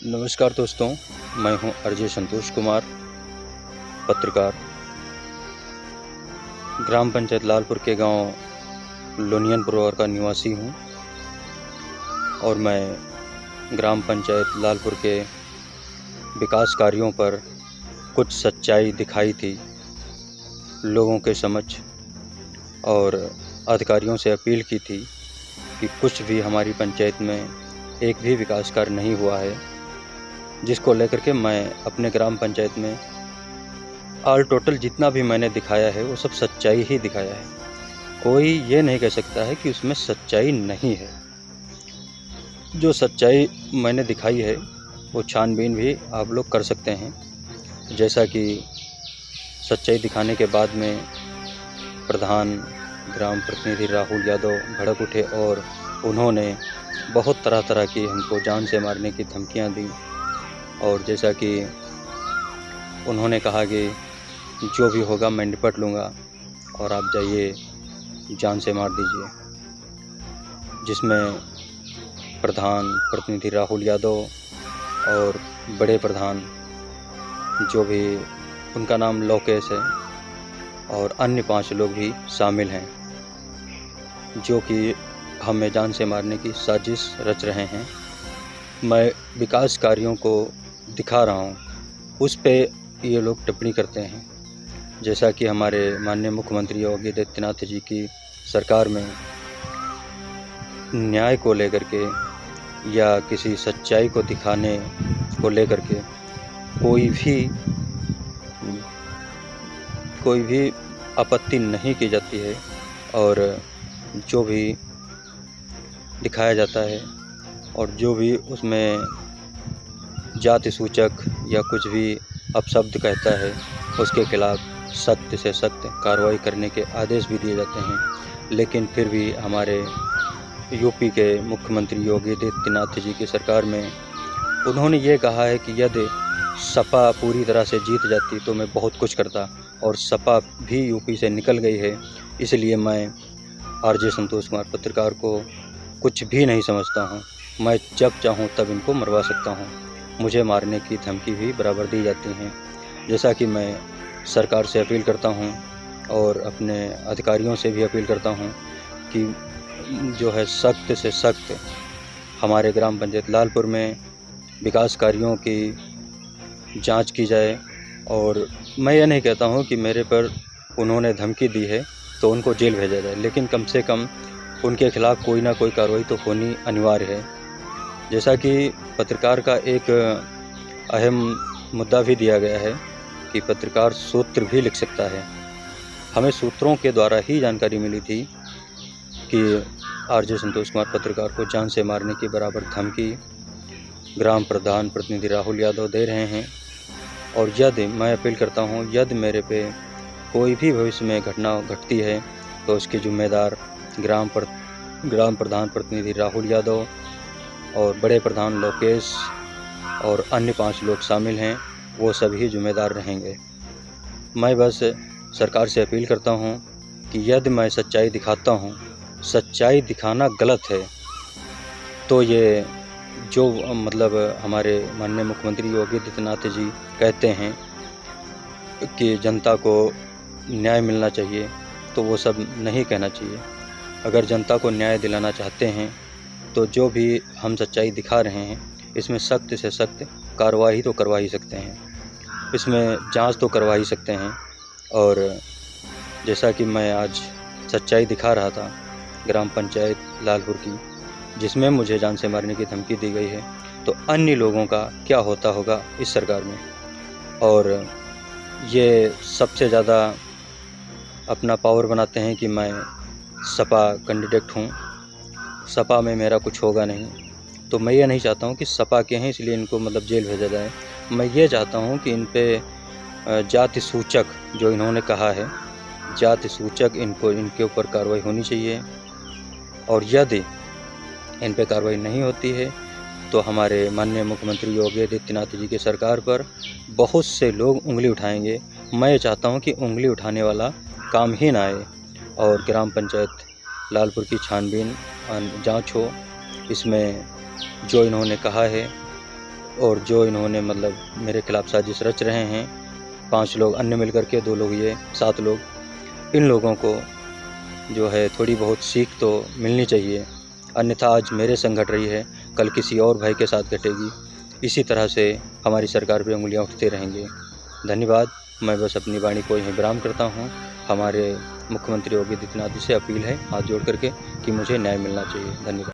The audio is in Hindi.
नमस्कार दोस्तों, मैं हूं आरजे संतोष कुमार, पत्रकार। ग्राम पंचायत लालपुर के गांव लोनियनपुर का निवासी हूं और मैं ग्राम पंचायत लालपुर के विकास कार्यों पर कुछ सच्चाई दिखाई थी लोगों के समक्ष और अधिकारियों से अपील की थी कि कुछ भी हमारी पंचायत में एक भी विकास कार्य नहीं हुआ है, जिसको लेकर के मैं अपने ग्राम पंचायत में ऑल टोटल जितना भी मैंने दिखाया है वो सब सच्चाई ही दिखाया है। कोई ये नहीं कह सकता है कि उसमें सच्चाई नहीं है। जो सच्चाई मैंने दिखाई है वो छानबीन भी आप लोग कर सकते हैं। जैसा कि सच्चाई दिखाने के बाद में प्रधान ग्राम प्रतिनिधि राहुल यादव भड़क उठे और उन्होंने बहुत तरह तरह की हमको जान से मारने की धमकियां दी और जैसा कि उन्होंने कहा कि जो भी होगा मैं निपट लूँगा और आप जाइए जान से मार दीजिए, जिसमें प्रधान प्रतिनिधि राहुल यादव और बड़े प्रधान जो भी उनका नाम लोकेश है और अन्य 5 लोग भी शामिल हैं, जो कि हमें जान से मारने की साजिश रच रहे हैं। मैं विकास कार्यों को दिखा रहा हूँ, उस पे ये लोग टिप्पणी करते हैं। जैसा कि हमारे माननीय मुख्यमंत्री योगी आदित्यनाथ जी की सरकार में न्याय को लेकर के या किसी सच्चाई को दिखाने को लेकर के कोई भी आपत्ति नहीं की जाती है और जो भी दिखाया जाता है और जो भी उसमें जाति सूचक या कुछ भी अपशब्द कहता है उसके खिलाफ सख्त से सख्त कार्रवाई करने के आदेश भी दिए जाते हैं। लेकिन फिर भी हमारे यूपी के मुख्यमंत्री योगी आदित्यनाथ जी की सरकार में उन्होंने ये कहा है कि यदि सपा पूरी तरह से जीत जाती तो मैं बहुत कुछ करता, और सपा भी यूपी से निकल गई है। इसलिए मैं आरजे संतोष कुमार पत्रकार को कुछ भी नहीं समझता हूँ। मैं जब चाहूँ तब इनको मरवा सकता हूँ। मुझे मारने की धमकी भी बराबर दी जाती हैं। जैसा कि मैं सरकार से अपील करता हूँ और अपने अधिकारियों से भी अपील करता हूँ कि जो है सख्त से सख्त हमारे ग्राम पंचायत लालपुर में विकास कार्यों की जांच की जाए। और मैं ये नहीं कहता हूँ कि मेरे पर उन्होंने धमकी दी है तो उनको जेल भेजा जाए, लेकिन कम से कम उनके खिलाफ़ कोई ना कोई कार्रवाई तो होनी अनिवार्य है। जैसा कि पत्रकार का एक अहम मुद्दा भी दिया गया है कि पत्रकार सूत्र भी लिख सकता है। हमें सूत्रों के द्वारा ही जानकारी मिली थी कि आरजे संतोष कुमार पत्रकार को जान से मारने की बराबर धमकी ग्राम प्रधान प्रतिनिधि राहुल यादव दे रहे हैं। और यदि मैं अपील करता हूं, यदि मेरे पे कोई भी भविष्य में घटना घटती है तो उसके जिम्मेदार ग्राम प्रधान प्रतिनिधि राहुल यादव और बड़े प्रधान लोकेश और अन्य 5 लोग शामिल हैं, वो सभी जिम्मेदार रहेंगे। मैं बस सरकार से अपील करता हूं कि यदि मैं सच्चाई दिखाता हूं, सच्चाई दिखाना गलत है, तो ये जो मतलब हमारे माननीय मुख्यमंत्री योगी आदित्यनाथ जी कहते हैं कि जनता को न्याय मिलना चाहिए, तो वो सब नहीं कहना चाहिए। अगर जनता को न्याय दिलाना चाहते हैं तो जो भी हम सच्चाई दिखा रहे हैं इसमें सख्त से सख्त कार्रवाई तो करवा ही सकते हैं, इसमें जांच तो करवा ही सकते हैं। और जैसा कि मैं आज सच्चाई दिखा रहा था ग्राम पंचायत लालपुर की, जिसमें मुझे जान से मारने की धमकी दी गई है, तो अन्य लोगों का क्या होता होगा इस सरकार में। और ये सबसे ज़्यादा अपना पावर बनाते हैं कि मैं सपा कैंडिडेट हूँ, सपा में मेरा कुछ होगा नहीं। तो मैं ये नहीं चाहता हूँ कि सपा के हैं इसलिए इनको मतलब जेल भेजा जाए। मैं ये चाहता हूँ कि इन पे जाति सूचक जो इन्होंने कहा है, जाति सूचक इनके ऊपर कार्रवाई होनी चाहिए। और यदि इन पे कार्रवाई नहीं होती है तो हमारे माननीय मुख्यमंत्री योगी आदित्यनाथ जी की सरकार पर बहुत से लोग उंगली उठाएंगे। मैं चाहता हूं कि उंगली उठाने वाला काम ही ना आए और ग्राम पंचायत लालपुर की छानबीन जांच हो। इसमें जो इन्होंने कहा है और जो इन्होंने मतलब मेरे खिलाफ़ साजिश रच रहे हैं, 5 लोग अन्य मिल कर के, 2 लोग ये, 7 लोग, इन लोगों को जो है थोड़ी बहुत सीख तो मिलनी चाहिए। अन्यथा आज मेरे संग घट रही है, कल किसी और भाई के साथ घटेगी। इसी तरह से हमारी सरकार पे उंगलियां उठते रहेंगे। धन्यवाद। मैं बस अपनी वाणी को यहीं विराम करता हूं। हमारे मुख्यमंत्री योगी आदित्यनाथ जी से अपील है हाथ जोड़ करके कि मुझे न्याय मिलना चाहिए। धन्यवाद।